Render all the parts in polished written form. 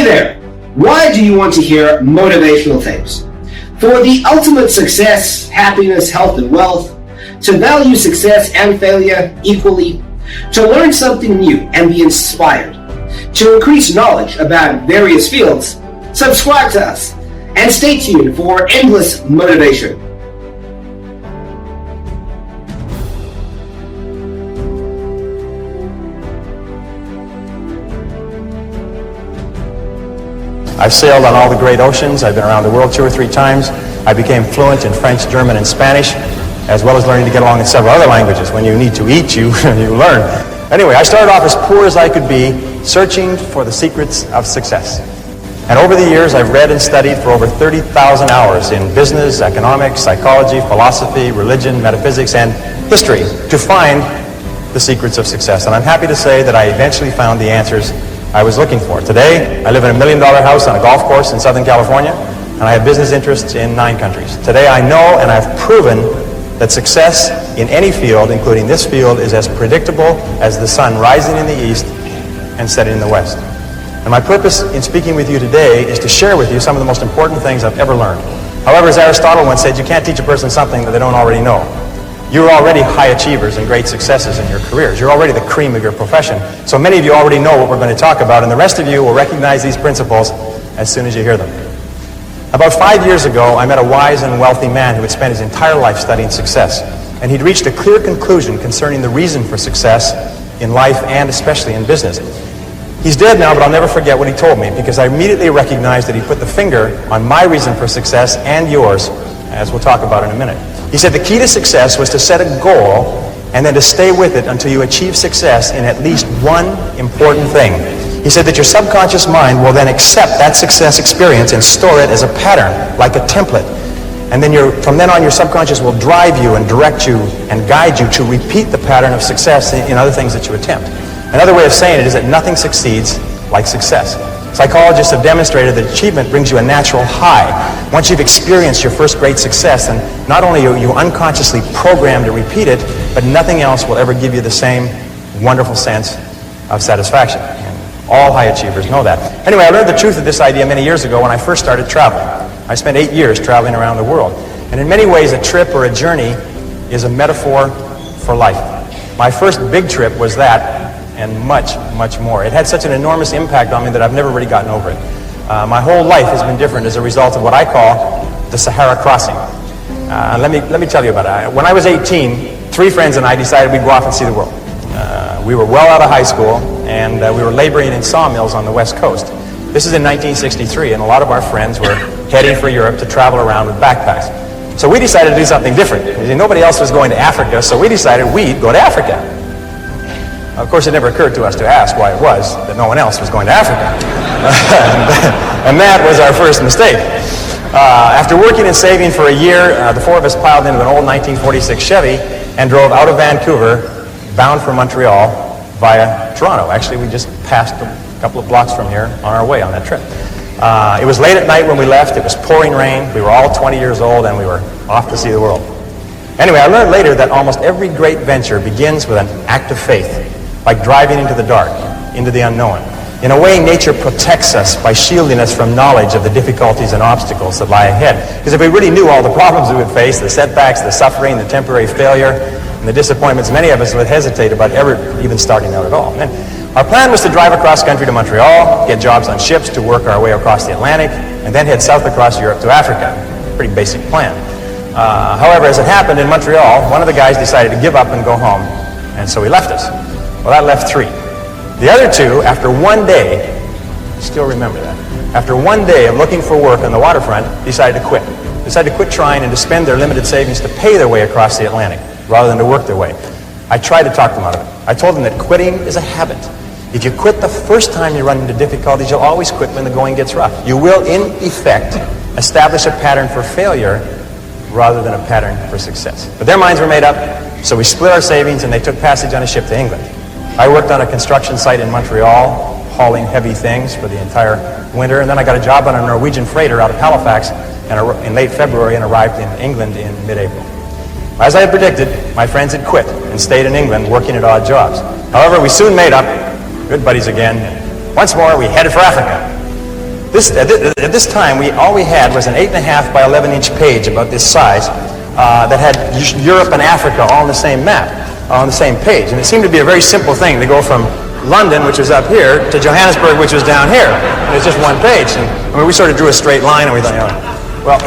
Hey there! Why do you want to hear motivational things? For the ultimate success, happiness, health, and wealth, to value success and failure equally, to learn something new and be inspired, to increase knowledge about various fields, subscribe to us and stay tuned for endless motivation. I've sailed on all the great oceans. I've been around the world 2 or 3 times. I became fluent in French, German, and Spanish, as well as learning to get along in several other languages. When you need to eat, you learn. Anyway, I started off as poor as I could be, searching for the secrets of success. And over the years, I've read and studied for over 30,000 hours in business, economics, psychology, philosophy, religion, metaphysics, and history to find the secrets of success. And I'm happy to say that I eventually found the answers I was looking for. Today, I live in a $1 million house on a golf course in Southern California, and I have business interests in 9 countries. Today, I know and I've proven that success in any field, including this field, is as predictable as the sun rising in the east and setting in the west. And my purpose in speaking with you today is to share with you some of the most important things I've ever learned. However, as Aristotle once said, you can't teach a person something that they don't already know. You're already high achievers and great successes in your careers. You're already the cream of your profession. So many of you already know what we're going to talk about, and the rest of you will recognize these principles as soon as you hear them. About 5 years ago, I met a wise and wealthy man who had spent his entire life studying success. And he'd reached a clear conclusion concerning the reason for success in life and especially in business. He's dead now, but I'll never forget what he told me, because I immediately recognized that he put the finger on my reason for success and yours, as we'll talk about in a minute. He said the key to success was to set a goal and then to stay with it until you achieve success in at least one important thing. He said that your subconscious mind will then accept that success experience and store it as a pattern, like a template. And then from then on, your subconscious will drive you and direct you and guide you to repeat the pattern of success in other things that you attempt. Another way of saying it is that nothing succeeds like success. Psychologists have demonstrated that achievement brings you a natural high. Once you've experienced your first great success, then not only are you unconsciously programmed to repeat it, but nothing else will ever give you the same wonderful sense of satisfaction. And all high achievers know that. Anyway, I learned the truth of this idea many years ago when I first started traveling. I spent 8 years traveling around the world. And in many ways, a trip or a journey is a metaphor for life. My first big trip was that, and much, much more. It had such an enormous impact on me that I've never really gotten over it. My whole life has been different as a result of what I call the Sahara crossing. Let me tell you about it. When I was 18, 3 friends and I decided we'd go off and see the world. We were well out of high school, and we were laboring in sawmills on the West Coast. This is in 1963, and a lot of our friends were heading for Europe to travel around with backpacks. So we decided to do something different. Nobody else was going to Africa, so we decided we'd go to Africa. Of course, it never occurred to us to ask why it was that no one else was going to Africa. And that was our first mistake. After working and saving for a year, the 4 of us piled into an old 1946 Chevy and drove out of Vancouver, bound for Montreal via Toronto. Actually, we just passed a couple of blocks from here on our way on that trip. It was late at night when we left. It was pouring rain. We were all 20 years old, and we were off to see the world. Anyway, I learned later that almost every great venture begins with an act of faith, like driving into the dark, into the unknown. In a way, nature protects us by shielding us from knowledge of the difficulties and obstacles that lie ahead. Because if we really knew all the problems we would face, the setbacks, the suffering, the temporary failure, and the disappointments, many of us would hesitate about ever even starting out at all. And our plan was to drive across country to Montreal, get jobs on ships to work our way across the Atlantic, and then head south across Europe to Africa. Pretty basic plan. However, as it happened in Montreal, one of the guys decided to give up and go home, and so he left us. Well, that left 3. The other 2, after 1 day, I still remember that, after 1 day of looking for work on the waterfront, decided to quit. Decided to quit trying and to spend their limited savings to pay their way across the Atlantic, rather than to work their way. I tried to talk them out of it. I told them that quitting is a habit. If you quit the first time you run into difficulties, you'll always quit when the going gets rough. You will, in effect, establish a pattern for failure rather than a pattern for success. But their minds were made up, so we split our savings and they took passage on a ship to England. I worked on a construction site in Montreal, hauling heavy things for the entire winter, and then I got a job on a Norwegian freighter out of Halifax in late February and arrived in England in mid-April. As I had predicted, my friends had quit and stayed in England working at odd jobs. However, we soon made up, good buddies again. Once more, we headed for Africa. At this time, all we had was an 8.5 by 11-inch page about this size that had Europe and Africa all on the same map, on the same page. And it seemed to be a very simple thing to go from London, which was up here, to Johannesburg, which was down here. And it's just one page. And I mean, we sort of drew a straight line, and we thought, well,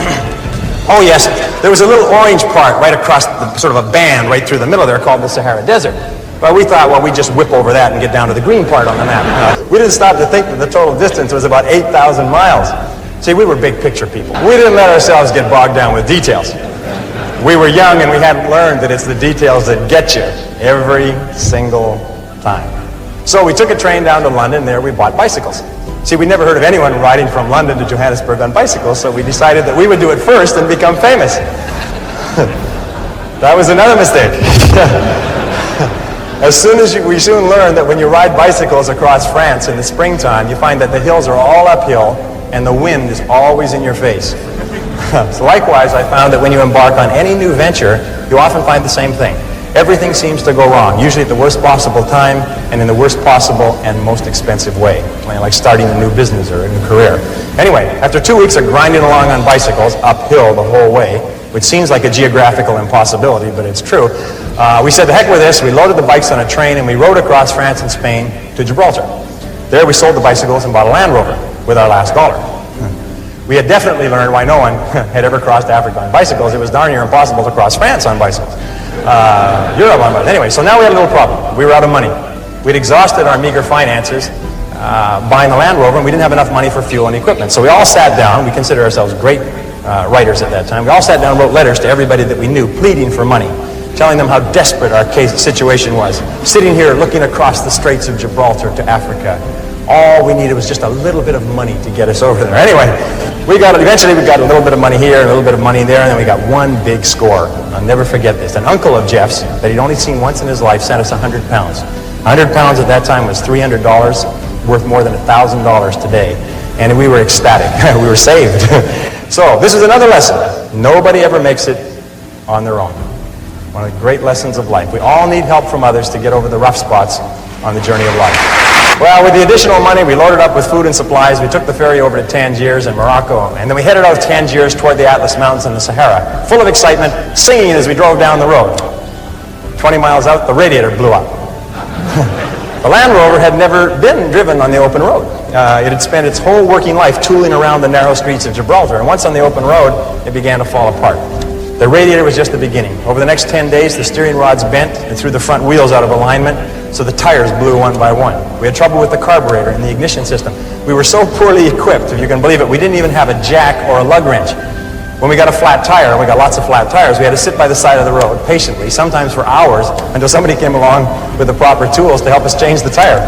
oh yes, there was a little orange part right across sort of a band right through the middle there called the Sahara Desert. Well, we thought, well, we'd just whip over that and get down to the green part on the map. We didn't stop to think that the total distance was about 8,000 miles. See, we were big picture people. We didn't let ourselves get bogged down with details. We were young and we hadn't learned that it's the details that get you every single time. So we took a train down to London, and there we bought bicycles. See, we never heard of anyone riding from London to Johannesburg on bicycles, so we decided that we would do it first and become famous. That was another mistake. We soon learned that when you ride bicycles across France in the springtime, you find that the hills are all uphill and the wind is always in your face. So likewise, I found that when you embark on any new venture, you often find the same thing. Everything seems to go wrong, usually at the worst possible time and in the worst possible and most expensive way, like starting a new business or a new career. Anyway, after 2 weeks of grinding along on bicycles, uphill the whole way, which seems like a geographical impossibility, but it's true, we said, the heck with this. We loaded the bikes on a train and we rode across France and Spain to Gibraltar. There we sold the bicycles and bought a Land Rover with our last dollar. We had definitely learned why no one had ever crossed Africa on bicycles. It was darn near impossible to cross France on bicycles. Europe on bicycles. Anyway, so now we had a little problem. We were out of money. We'd exhausted our meager finances buying the Land Rover, and we didn't have enough money for fuel and equipment. So we all sat down. We considered ourselves great writers at that time. We all sat down and wrote letters to everybody that we knew, pleading for money, telling them how desperate our situation was. Sitting here looking across the Straits of Gibraltar to Africa. All we needed was just a little bit of money to get us over there. Anyway, eventually we got a little bit of money here, a little bit of money there, and then we got one big score. I'll never forget this. An uncle of Jeff's that he'd only seen once in his life sent us 100 pounds. 100 pounds at that time was $300, worth more than $1,000 today. And we were ecstatic. We were saved. So this is another lesson. Nobody ever makes it on their own. One of the great lessons of life. We all need help from others to get over the rough spots on the journey of life. Well, with the additional money, we loaded up with food and supplies. We took the ferry over to Tangiers in Morocco, and then we headed out of Tangiers toward the Atlas Mountains and the Sahara, full of excitement, singing as we drove down the road. 20 miles out, the radiator blew up. The Land Rover had never been driven on the open road. It had spent its whole working life tooling around the narrow streets of Gibraltar, and once on the open road, it began to fall apart. The radiator was just the beginning. Over the next 10 days, the steering rods bent and threw the front wheels out of alignment, so the tires blew one by one. We had trouble with the carburetor and the ignition system. We were so poorly equipped, if you can believe it, we didn't even have a jack or a lug wrench. When we got a flat tire, we got lots of flat tires, we had to sit by the side of the road patiently, sometimes for hours, until somebody came along with the proper tools to help us change the tire.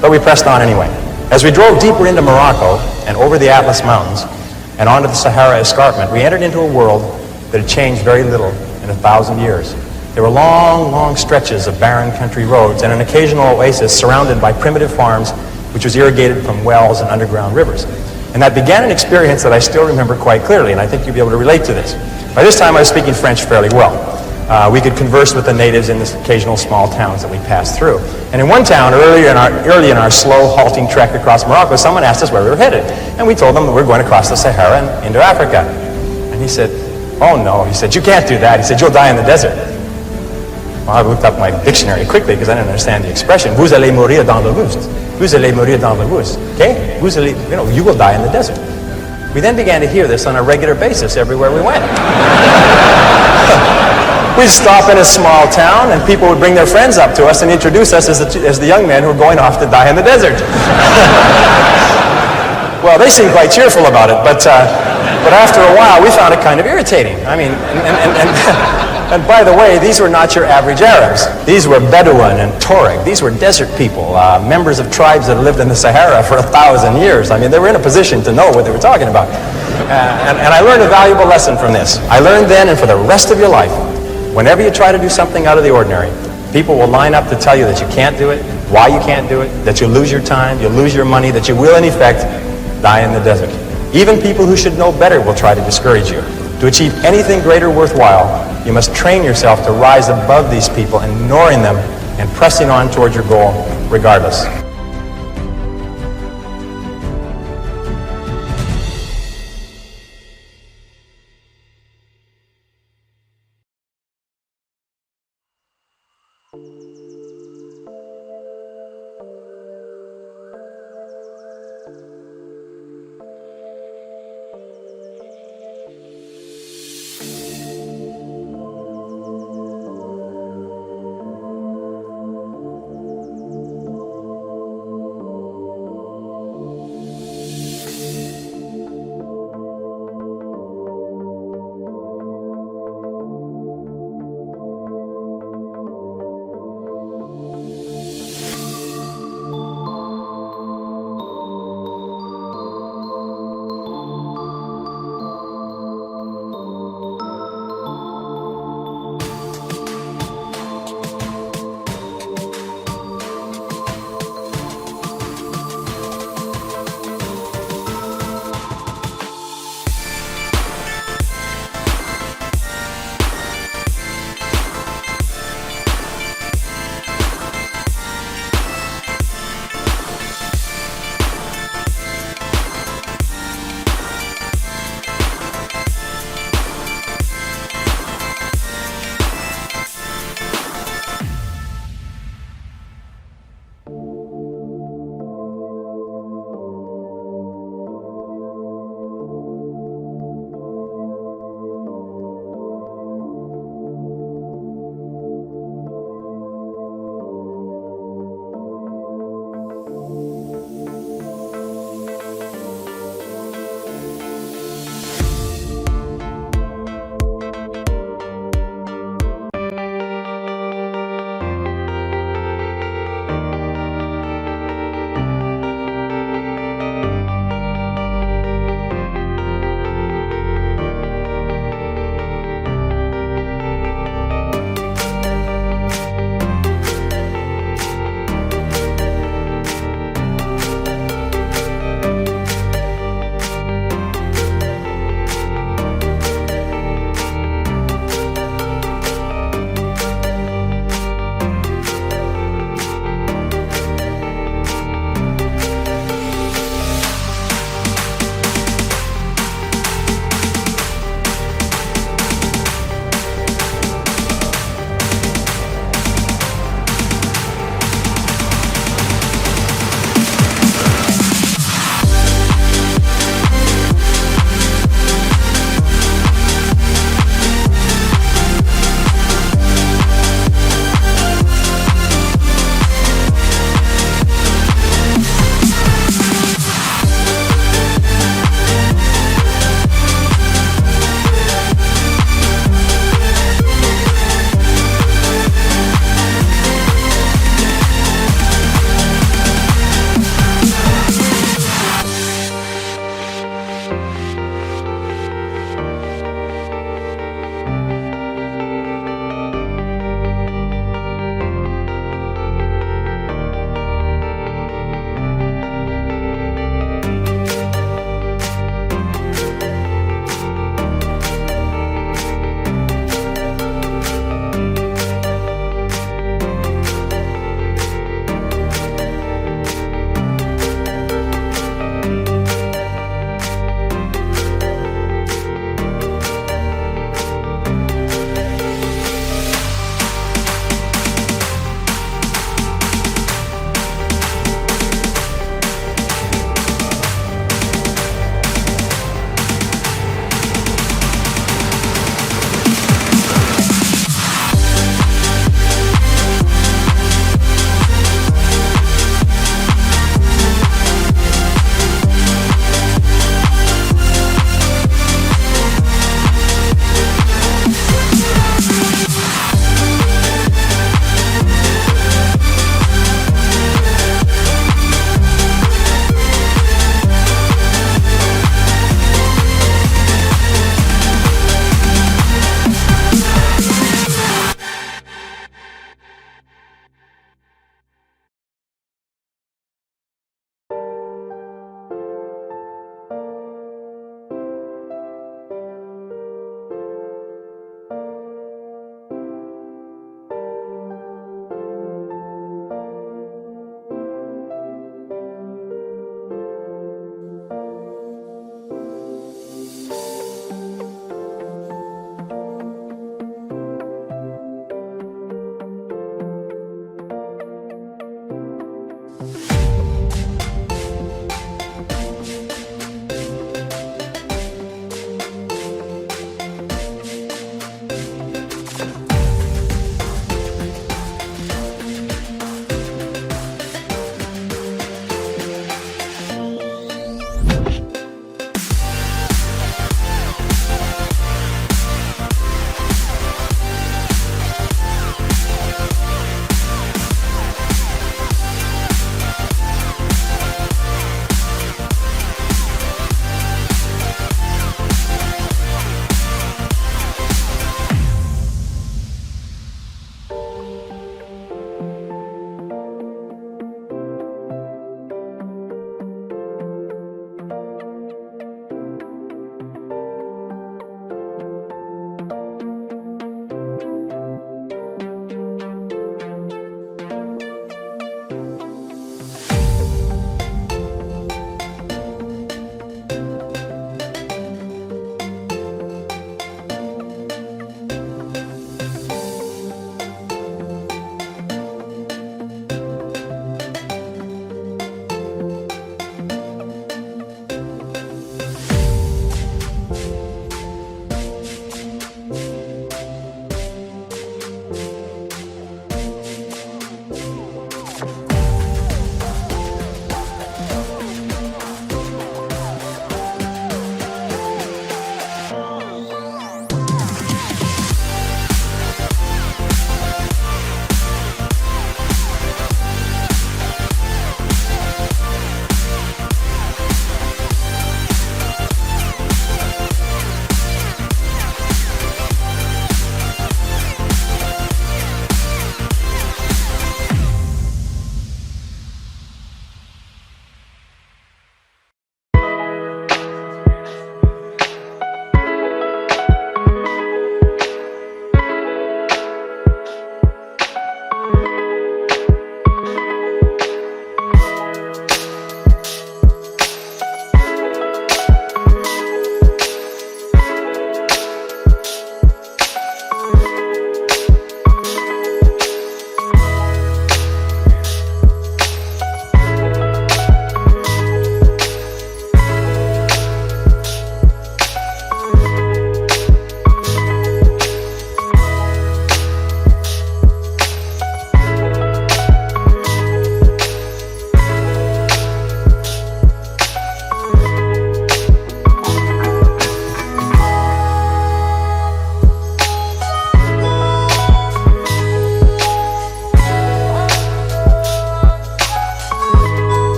But we pressed on anyway. As we drove deeper into Morocco and over the Atlas Mountains and onto the Sahara Escarpment, we entered into a world that had changed very little in 1,000 years. There were long, long stretches of barren country roads and an occasional oasis surrounded by primitive farms which was irrigated from wells and underground rivers. And that began an experience that I still remember quite clearly, and I think you'll be able to relate to this. By this time I was speaking French fairly well. We could converse with the natives in the occasional small towns that we passed through. And in one town, early in our slow, halting trek across Morocco, someone asked us where we were headed. And we told them that we were going across the Sahara and into Africa. And he said, "Oh no," he said, "you can't do that." He said, "You'll die in the desert." Well, I looked up my dictionary quickly because I didn't understand the expression. Vous allez mourir dans le buste. Vous allez mourir dans le buste. Okay? Vous allez, you will die in the desert. We then began to hear this on a regular basis everywhere we went. We'd stop in a small town and people would bring their friends up to us and introduce us as the young men who were going off to die in the desert. Well, they seemed quite cheerful about it, but after a while we found it kind of irritating. I mean, and by the way, these were not your average Arabs. These were Bedouin and Tuareg. These were desert people, members of tribes that lived in the Sahara for 1,000 years. I mean, they were in a position to know what they were talking about. And I learned a valuable lesson from this. I learned then, and for the rest of your life, whenever you try to do something out of the ordinary, people will line up to tell you that you can't do it, why you can't do it, that you'll lose your time, you'll lose your money, that you will, in effect, die in the desert. Even people who should know better will try to discourage you. To achieve anything greater worthwhile, you must train yourself to rise above these people, ignoring them and pressing on toward your goal regardless.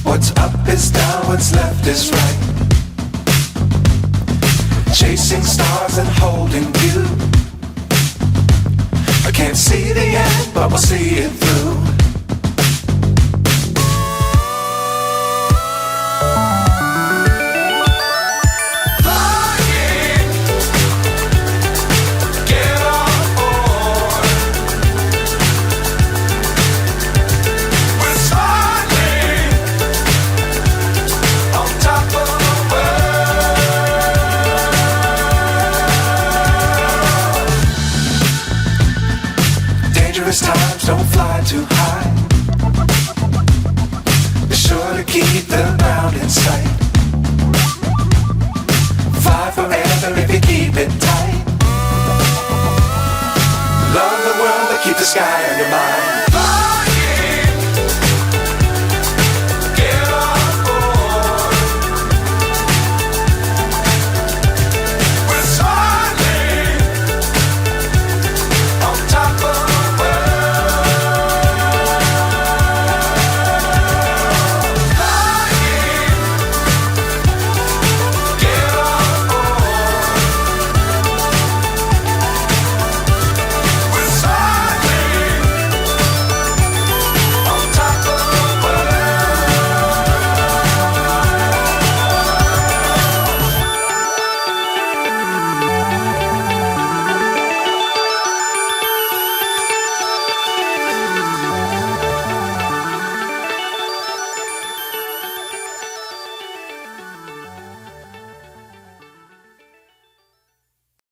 What's up is down, what's left is right. Chasing stars and holding you. I can't see the end, but we'll see it through. Times don't fly too high. Be sure to keep the ground in sight. Fly forever if you keep it tight. Love the world but keep the sky on your mind.